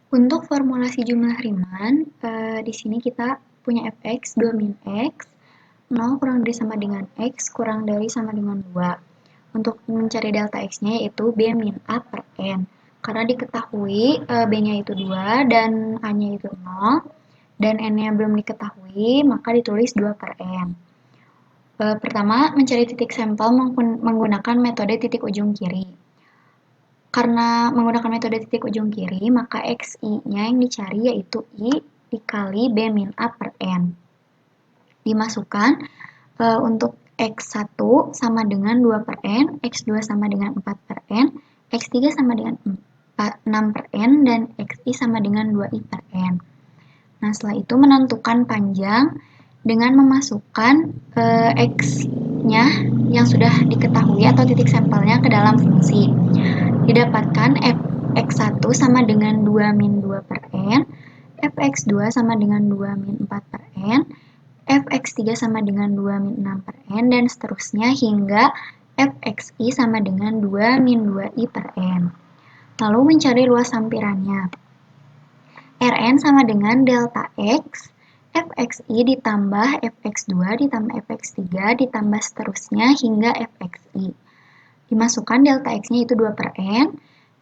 Untuk formulasi jumlah Riemann, di sini kita punya fx 2 min x, 0 kurang dari sama dengan x kurang dari sama dengan 2. Untuk mencari delta x-nya yaitu b min a per n. Karena diketahui b-nya itu 2 dan a-nya itu 0, dan n-nya belum diketahui, maka ditulis 2 per n. Pertama, mencari titik sampel menggunakan metode titik ujung kiri. Karena menggunakan metode titik ujung kiri, maka xi-nya yang dicari yaitu i dikali b min a per n. Dimasukkan untuk x1 sama dengan 2 per n, x2 sama dengan 4 per n, x3 sama dengan 6 per n, dan xi sama dengan 2i per n. Nah, setelah itu menentukan panjang dengan memasukkan x-nya yang sudah diketahui atau titik sampelnya ke dalam fungsi. Didapatkan fx1 sama dengan 2 min 2 per n, fx2 sama dengan 2 min 4 per n, fx3 sama dengan 2 min 6 per n, dan seterusnya hingga fxi sama dengan 2 min 2i per n. Lalu mencari luas sampirannya. Rn sama dengan delta x, fxi ditambah fx2 ditambah fx3 ditambah seterusnya hingga fxi. Dimasukkan delta x-nya itu 2 per n,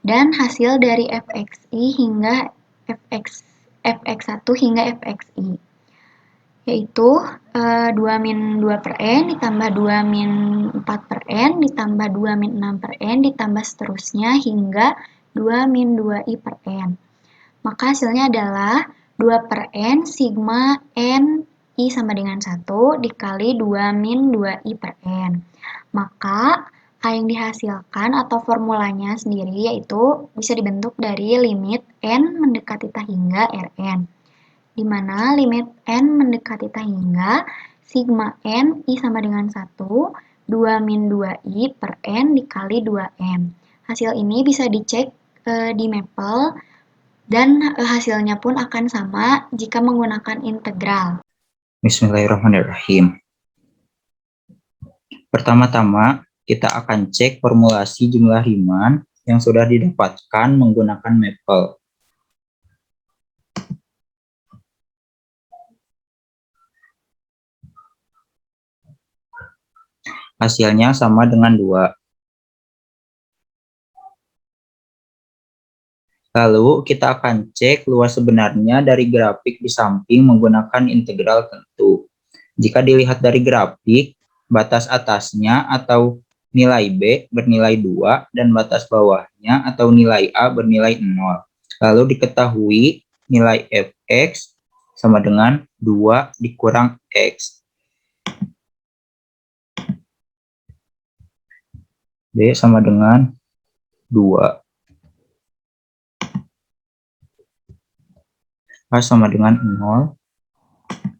dan hasil dari fxi hingga fx1 hingga fxi, yaitu 2 min 2 per n ditambah 2 min 4 per n ditambah 2 min 6 per n ditambah seterusnya hingga 2 min 2i per n. Maka hasilnya adalah 2 per n sigma n i sama dengan 1 dikali 2 min 2i per n. Maka A yang dihasilkan atau formulanya sendiri yaitu bisa dibentuk dari limit n mendekati tak hingga Rn. Di mana limit n mendekati tak hingga sigma n i sama dengan 1, 2 min 2i per n dikali 2n. Hasil ini bisa dicek di Maple, dan hasilnya pun akan sama jika menggunakan integral. Bismillahirrahmanirrahim. Pertama-tama, kita akan cek formulasi jumlah Riemann yang sudah didapatkan menggunakan Maple. Hasilnya sama dengan 2. Lalu, kita akan cek luas sebenarnya dari grafik di samping menggunakan integral tentu. Jika dilihat dari grafik, batas atasnya atau nilai B bernilai 2 dan batas bawahnya atau nilai A bernilai 0. Lalu diketahui nilai fx sama dengan 2 dikurang x. B sama dengan 2. A sama dengan 0.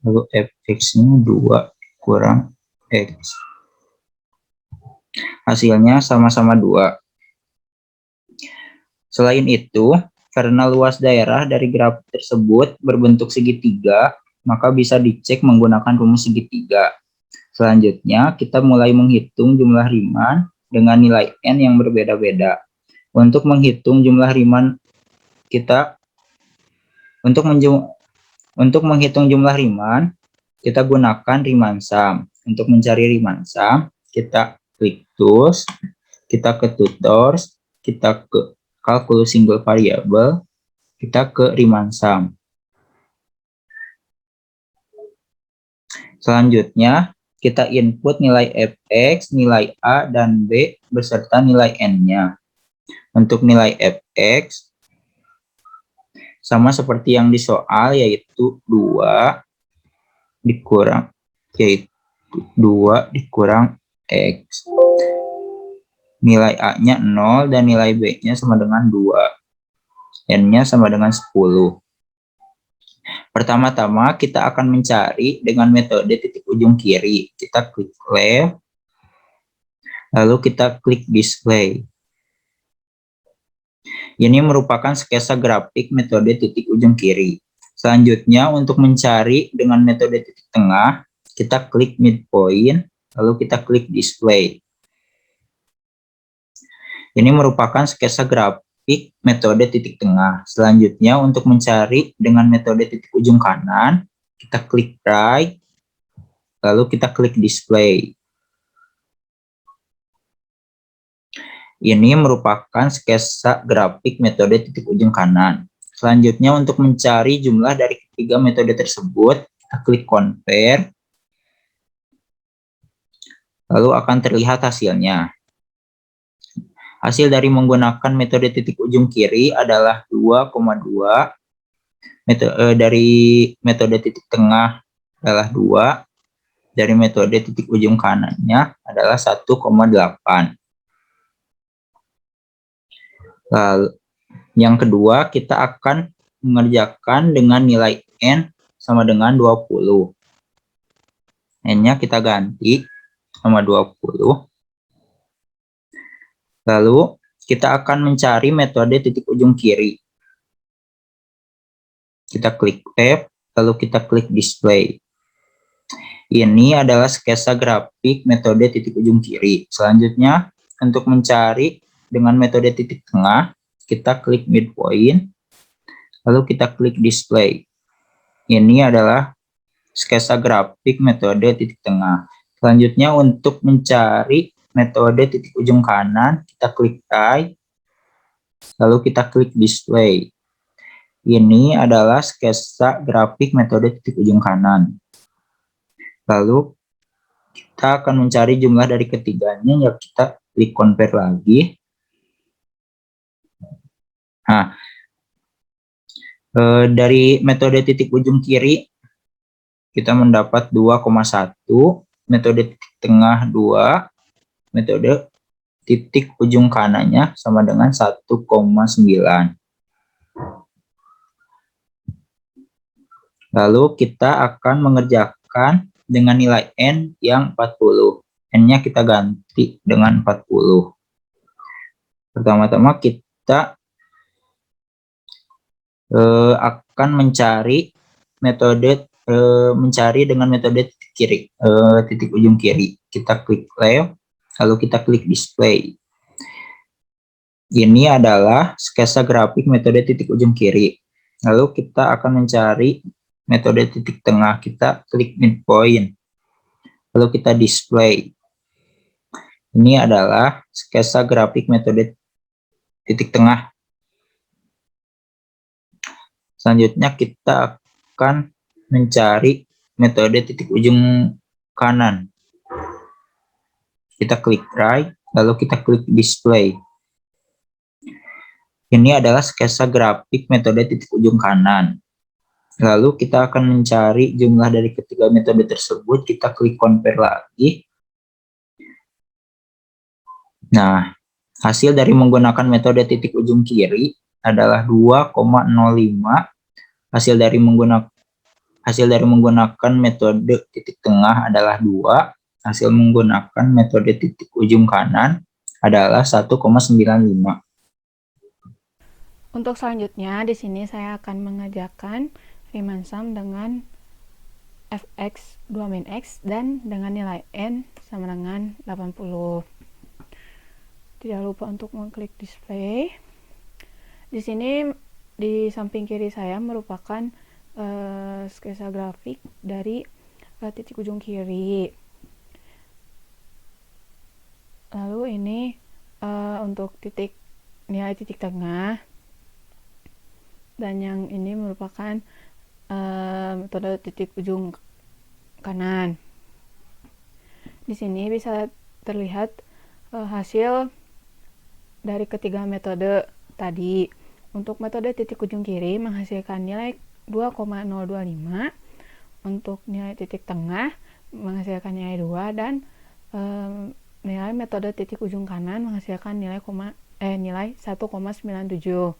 Lalu fx-nya 2 kurang x. Hasilnya sama-sama 2. Selain itu, karena luas daerah dari grafik tersebut berbentuk segitiga, maka bisa dicek menggunakan rumus segitiga. Selanjutnya, kita mulai menghitung jumlah Riemann dengan nilai n yang berbeda-beda. Untuk menghitung jumlah Riemann, kita gunakan Riemann sum. Untuk mencari Riemann sum, kita klik tools, kita ke tutors, kita ke kalkulus single variable, kita ke Riemann sum. Selanjutnya, kita input nilai fx, nilai a, dan b beserta nilai n-nya. Untuk nilai fx, sama seperti yang di soal, yaitu 2 dikurang x. Nilai a-nya 0 dan nilai b-nya sama dengan 2. N-nya sama dengan 10. Pertama-tama kita akan mencari dengan metode titik ujung kiri. Kita klik left, lalu kita klik display. Ini merupakan sketsa grafik metode titik ujung kiri. Selanjutnya untuk mencari dengan metode titik tengah, kita klik midpoint, lalu kita klik display. Ini merupakan sketsa grafik metode titik tengah. Selanjutnya untuk mencari dengan metode titik ujung kanan, kita klik right, lalu kita klik display. Ini merupakan sketsa grafik metode titik ujung kanan. Selanjutnya untuk mencari jumlah dari ketiga metode tersebut, kita klik compare, lalu akan terlihat hasilnya. Hasil dari menggunakan metode titik ujung kiri adalah 2,2, dari metode titik tengah adalah 2, dari metode titik ujung kanannya adalah 1,8. Lalu yang kedua, kita akan mengerjakan dengan nilai N sama dengan 20. N-nya kita ganti sama 20. Lalu kita akan mencari metode titik ujung kiri. Kita klik tab, lalu kita klik display. Ini adalah sketsa grafik metode titik ujung kiri. Selanjutnya, untuk mencari dengan metode titik tengah, kita klik midpoint, lalu kita klik display. Ini adalah sketsa grafik metode titik tengah. Selanjutnya, untuk mencari metode titik ujung kanan, kita klik right, lalu kita klik display. Ini adalah sketsa grafik metode titik ujung kanan. Lalu kita akan mencari jumlah dari ketiganya, ya kita klik compare lagi. Nah, dari metode titik ujung kiri kita mendapat 2,1, metode titik tengah 2, metode titik ujung kanannya sama dengan 1,9. Lalu kita akan mengerjakan dengan nilai N yang 40. N-nya kita ganti dengan 40. Pertama-tama kita akan mencari dengan metode titik kiri, titik ujung kiri. Kita klik left, lalu kita klik display. Ini adalah sketsa grafik metode titik ujung kiri. Lalu kita akan mencari metode titik tengah. Kita klik midpoint, lalu kita display. Ini adalah sketsa grafik metode titik tengah. Selanjutnya kita akan mencari metode titik ujung kanan. Kita klik right, lalu kita klik display. Ini adalah sketsa grafik metode titik ujung kanan. Lalu kita akan mencari jumlah dari ketiga metode tersebut. Kita klik compare lagi. Nah, hasil dari menggunakan metode titik ujung kiri adalah 2,05. Hasil dari menggunakan metode titik tengah adalah 2. Hasil menggunakan metode titik ujung kanan adalah 1,95. Untuk selanjutnya, di sini saya akan mengerjakan Riemann sum dengan fx 2 min x dan dengan nilai n sama dengan 80. Tidak lupa untuk mengklik display. Di sini di samping kiri saya merupakan sketsa grafik dari titik ujung kiri. Lalu ini untuk nilai titik tengah, dan yang ini merupakan metode titik ujung kanan. Di sini bisa terlihat hasil dari ketiga metode tadi. Untuk metode titik ujung kiri menghasilkan nilai 2,025, untuk nilai titik tengah menghasilkan nilai 2, dan nilai metode titik ujung kanan menghasilkan nilai 1,97.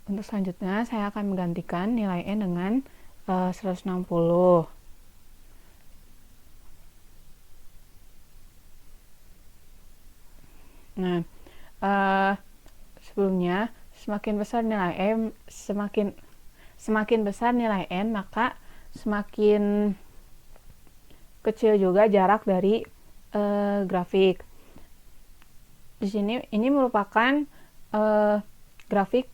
Untuk selanjutnya saya akan menggantikan nilai n dengan 160. Nah, sebelumnya semakin besar nilai n, semakin besar nilai n, maka semakin kecil juga jarak dari grafik. Di sini ini merupakan grafik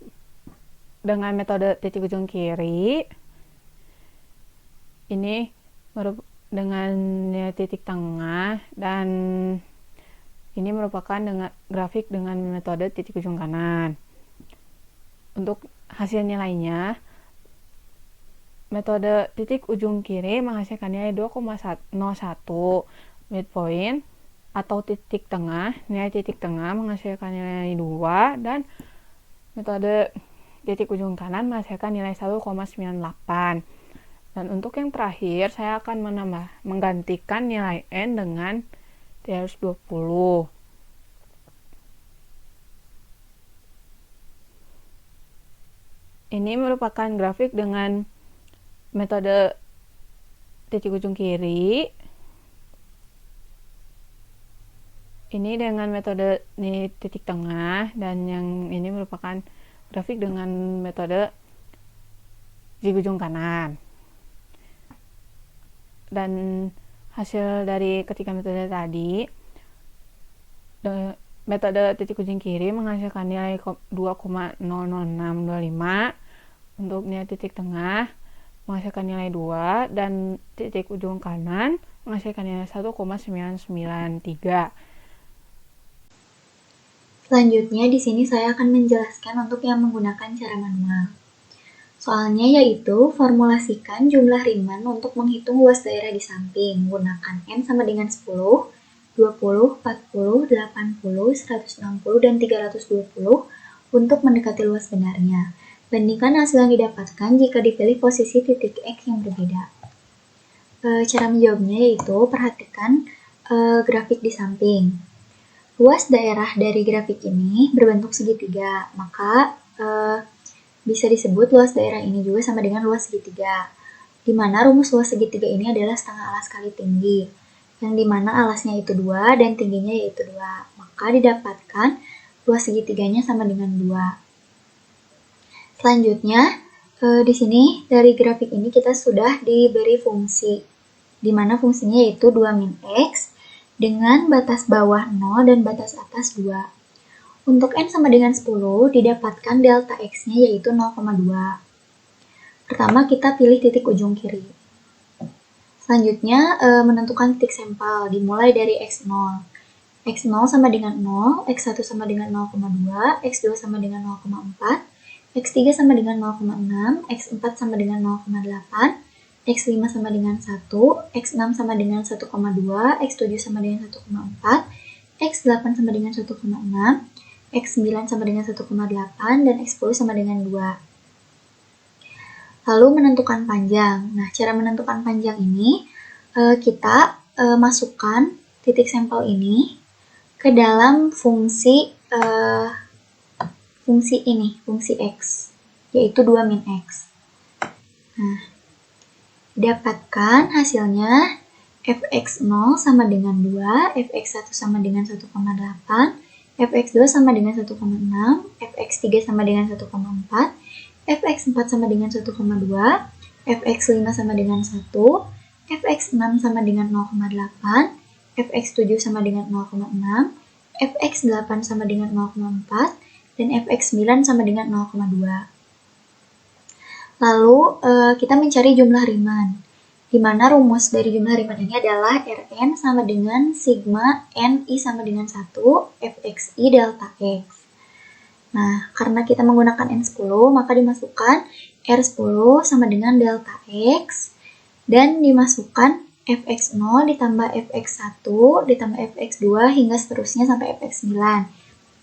dengan metode titik ujung kiri. Ini dengan titik tengah, dan ini merupakan grafik dengan metode titik ujung kanan. Untuk hasil nilainya, metode titik ujung kiri menghasilkan nilai 2,01 midpoint, atau titik tengah. Nilai titik tengah menghasilkan nilai 2, dan metode titik ujung kanan menghasilkan nilai 1,98. Dan untuk yang terakhir, saya akan menggantikan nilai N dengan 320. Ini merupakan grafik dengan metode titik ujung kiri. Ini dengan metode titik tengah, dan yang ini merupakan grafik dengan metode titik ujung kanan. Dan hasil dari ketiga metode tadi, metode titik ujung kiri menghasilkan nilai 2,00625, untuk nilai titik tengah menghasilkan nilai 2, dan titik ujung kanan menghasilkan nilai 1,993. Selanjutnya di sini saya akan menjelaskan untuk yang menggunakan cara manual. Soalnya yaitu formulasikan jumlah Riemann untuk menghitung luas daerah di samping menggunakan N sama dengan 10, 20, 40, 80, 160, dan 320 untuk mendekati luas benarnya. Bandingkan hasil yang didapatkan jika dipilih posisi titik X yang berbeda. Cara menjawabnya yaitu perhatikan grafik di samping. Luas daerah dari grafik ini berbentuk segitiga, maka bisa disebut luas daerah ini juga sama dengan luas segitiga, di mana rumus luas segitiga ini adalah setengah alas kali tinggi, yang dimana alasnya itu 2 dan tingginya yaitu 2, maka didapatkan luas segitiganya sama dengan 2. Selanjutnya, di sini dari grafik ini kita sudah diberi fungsi, di mana fungsinya yaitu 2 min X dengan batas bawah 0 dan batas atas 2. Untuk N sama dengan 10, didapatkan delta X-nya yaitu 0,2. Pertama, kita pilih titik ujung kiri. Selanjutnya, menentukan titik sampel, dimulai dari X0. X0 sama dengan 0, X1 sama dengan 0,2, X2 sama dengan 0,4, X3 sama dengan 0,6, X4 sama dengan 0,8, X5 sama dengan 1, X6 sama dengan 1,2, X7 sama dengan 1,4, X8 sama dengan 1,6, X9 sama dengan 1,8, dan X10 sama dengan 2. Lalu menentukan panjang. Nah, cara menentukan panjang ini, kita masukkan titik sampel ini ke dalam fungsi fungsi X, yaitu 2 min X. Nah, dapatkan hasilnya fx0 sama dengan 2, fx1 sama dengan 1,8, fx2 sama dengan 1,6, fx3 sama dengan 1,4, fx4 sama dengan 1,2, fx5 sama dengan 1, fx6 sama dengan 0,8, fx7 sama dengan 0,6, fx8 sama dengan 0,4, dan fx9 sama dengan 0,2. Lalu kita mencari jumlah Riemann, di mana rumus dari jumlah Riemann ini adalah Rn sama dengan sigma Ni sama dengan 1 Fxi delta X. Nah, karena kita menggunakan N10, maka dimasukkan R10 sama dengan delta X, dan dimasukkan Fx0 ditambah Fx1 ditambah Fx2 hingga seterusnya sampai Fx9.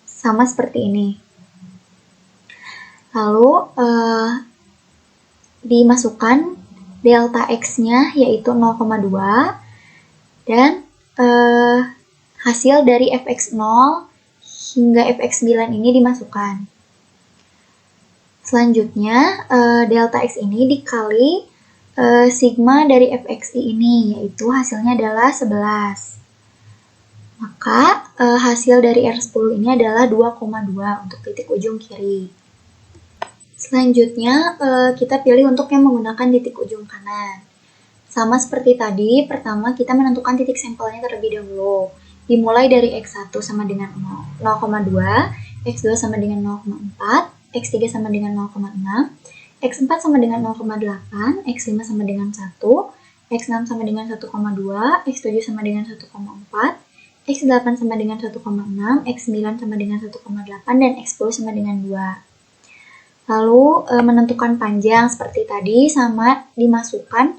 Sama seperti ini. Lalu, dimasukkan delta X-nya yaitu 0,2, dan hasil dari Fx0 hingga Fx9 ini dimasukkan. Selanjutnya, delta X ini dikali sigma dari Fxi ini, yaitu hasilnya adalah 11. Maka hasil dari R10 ini adalah 2,2 untuk titik ujung kiri. Selanjutnya, kita pilih untuk yang menggunakan titik ujung kanan. Sama seperti tadi, pertama kita menentukan titik sampelnya terlebih dahulu. Dimulai dari X1 sama dengan 0,2, X2 sama dengan 0,4, X3 sama dengan 0,6, X4 sama dengan 0,8, X5 sama dengan 1, X6 sama dengan 1,2, X7 sama dengan 1,4, X8 sama dengan 1,6, X9 sama dengan 1,8, dan X10 sama dengan 2. Lalu menentukan panjang seperti tadi sama dimasukkan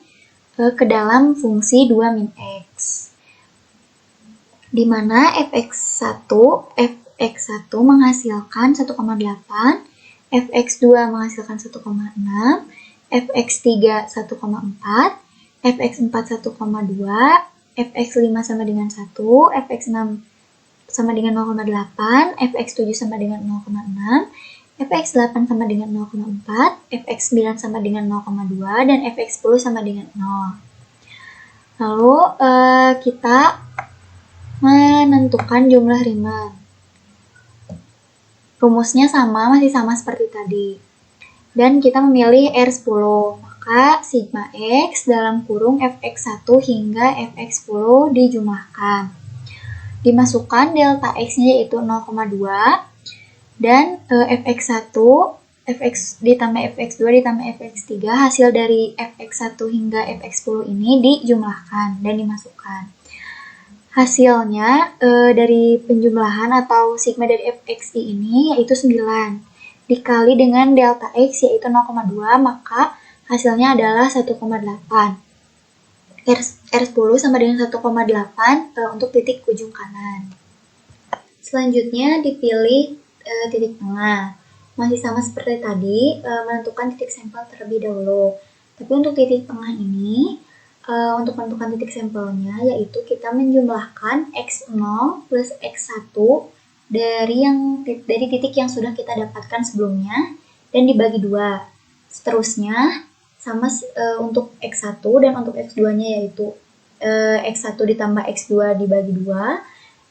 ke dalam fungsi 2 min X. Di mana fx1 menghasilkan 1,8, fx2 menghasilkan 1,6, fx3 1,4, fx4 1,2, fx5 sama dengan 1, fx6 sama dengan 0,8, fx7 sama dengan 0,6, fx8 sama dengan 0,4, fx9 sama dengan 0,2, dan fx10 sama dengan 0. Lalu kita menentukan jumlah Riemann. Rumusnya masih sama seperti tadi. Dan kita memilih R10, maka sigma X dalam kurung fx1 hingga fx10 dijumlahkan. Dimasukkan delta X-nya yaitu 0,2, dan fx1, fx ditambah fx2 ditambah fx3, hasil dari fx1 hingga fx10 ini dijumlahkan dan dimasukkan. Hasilnya dari penjumlahan atau sigma dari fxi ini yaitu 9 dikali dengan delta x yaitu 0,2, maka hasilnya adalah 1,8. R10 sama dengan 1,8 untuk titik ujung kanan. Selanjutnya dipilih titik tengah. Masih sama seperti tadi, menentukan titik sampel terlebih dahulu. Tapi untuk titik tengah ini, untuk menentukan titik sampelnya, yaitu kita menjumlahkan X0 plus X1 dari titik yang sudah kita dapatkan sebelumnya dan dibagi 2. Seterusnya sama untuk X1 dan untuk X2-nya yaitu X1 ditambah X2 dibagi 2,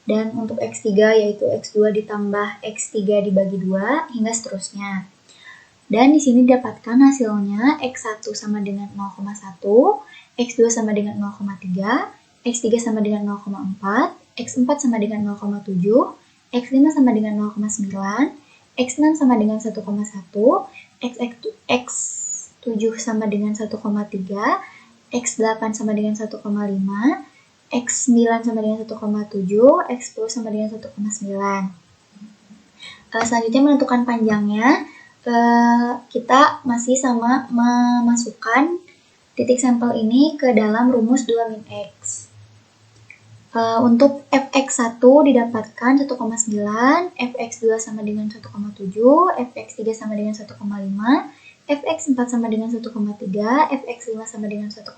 dan untuk X3 yaitu X2 ditambah X3 dibagi 2 hingga seterusnya. Dan di sini didapatkan hasilnya X1 sama dengan 0,1, X2 sama dengan 0,3, X3 sama dengan 0,4, X4 sama dengan 0,7, X5 sama dengan 0,9, X6 sama dengan 1,1, X7 sama dengan 1,3, X8 sama dengan 1,5, X9 sama dengan 1,7, X10 sama dengan 1,9. Selanjutnya menentukan panjangnya, kita masih sama memasukkan titik sampel ini ke dalam rumus 2 min X. Untuk fx1 didapatkan 1,9, fx2 sama dengan 1,7, fx3 sama dengan 1,5, fx4 sama dengan 1,3, fx5 sama dengan 1,1,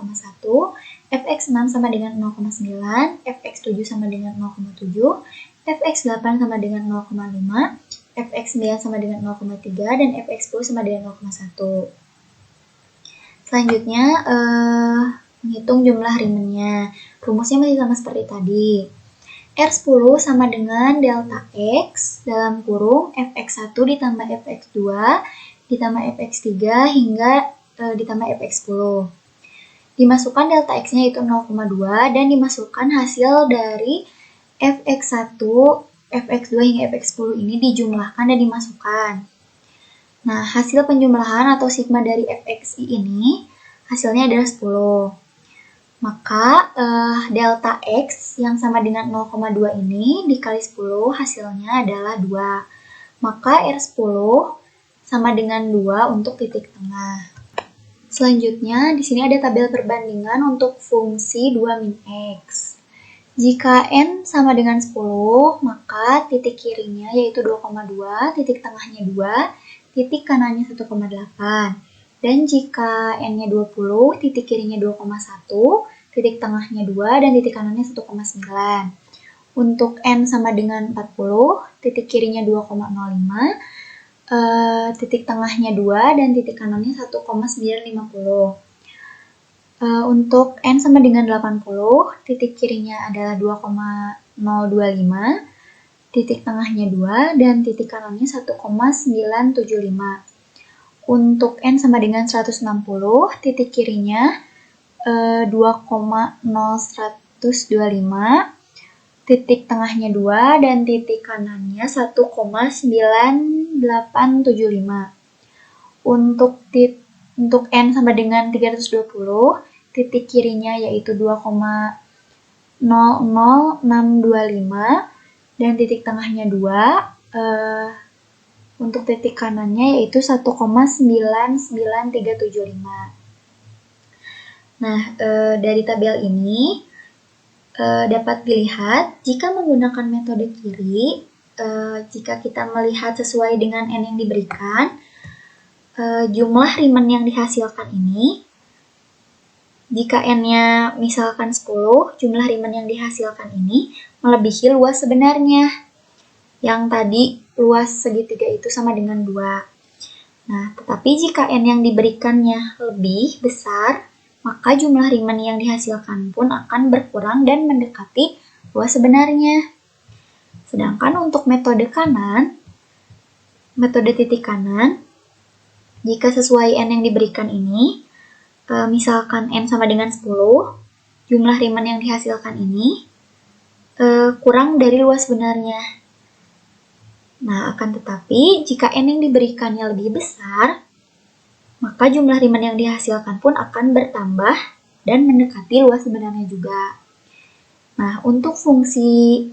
fx6 sama dengan 0,9, fx7 sama dengan 0,7, fx8 sama dengan 0,5, fx9 sama dengan 0,3, dan fx10 sama dengan 0,1. Selanjutnya, menghitung jumlah Riemann-nya. Rumusnya masih sama seperti tadi. R10 sama dengan delta X dalam kurung fx1 ditambah fx2 ditambah fx3 hingga ditambah fx10. Dimasukkan delta X-nya yaitu 0,2 dan dimasukkan hasil dari fx1, fx2 hingga fx10 ini dijumlahkan dan dimasukkan. Nah, hasil penjumlahan atau sigma dari fxi ini hasilnya adalah 10. Maka delta X yang sama dengan 0,2 ini dikali 10 hasilnya adalah 2. Maka R10 sama dengan 2 untuk titik tengah. Selanjutnya, di sini ada tabel perbandingan untuk fungsi 2 min X. Jika N sama dengan 10, maka titik kirinya yaitu 2,2, titik tengahnya 2, titik kanannya 1,8. Dan jika N-nya 20, titik kirinya 2,1, titik tengahnya 2, dan titik kanannya 1,9. Untuk N sama dengan 40, titik kirinya 2,05, titik tengahnya 2, dan titik kanannya 1,950. Untuk N sama dengan 80, titik kirinya adalah 2,025, titik tengahnya 2, dan titik kanannya 1,975. Untuk N sama dengan 160, titik kirinya 2,0125, titik tengahnya 2 dan titik kanannya 1,9875. Untuk N sama dengan 320, titik kirinya yaitu 2,00625 dan titik tengahnya 2. Untuk titik kanannya yaitu 1,99375. Nah, dari tabel ini dapat dilihat jika menggunakan metode kiri, jika kita melihat sesuai dengan N yang diberikan, jumlah Riemann yang dihasilkan ini, jika N-nya misalkan 10, jumlah Riemann yang dihasilkan ini melebihi luas sebenarnya. Yang tadi luas segitiga itu sama dengan 2. Nah, tetapi jika N yang diberikannya lebih besar, maka jumlah Riemann yang dihasilkan pun akan berkurang dan mendekati luas sebenarnya. Sedangkan untuk metode kanan, metode titik kanan, jika sesuai N yang diberikan ini, misalkan N sama dengan 10, jumlah Riemann yang dihasilkan ini kurang dari luas sebenarnya. Nah, akan tetapi jika N yang diberikannya lebih besar, maka jumlah Riemann yang dihasilkan pun akan bertambah dan mendekati luas sebenarnya juga. Nah, untuk fungsi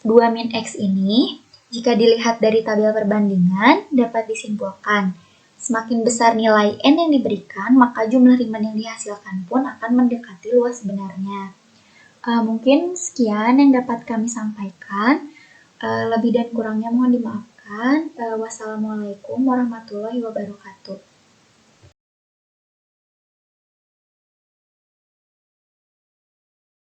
2 min X ini, jika dilihat dari tabel perbandingan, dapat disimpulkan semakin besar nilai N yang diberikan, maka jumlah Riemann yang dihasilkan pun akan mendekati luas sebenarnya. Mungkin sekian yang dapat kami sampaikan. Lebih dan kurangnya mohon dimaafkan. Wassalamualaikum warahmatullahi wabarakatuh.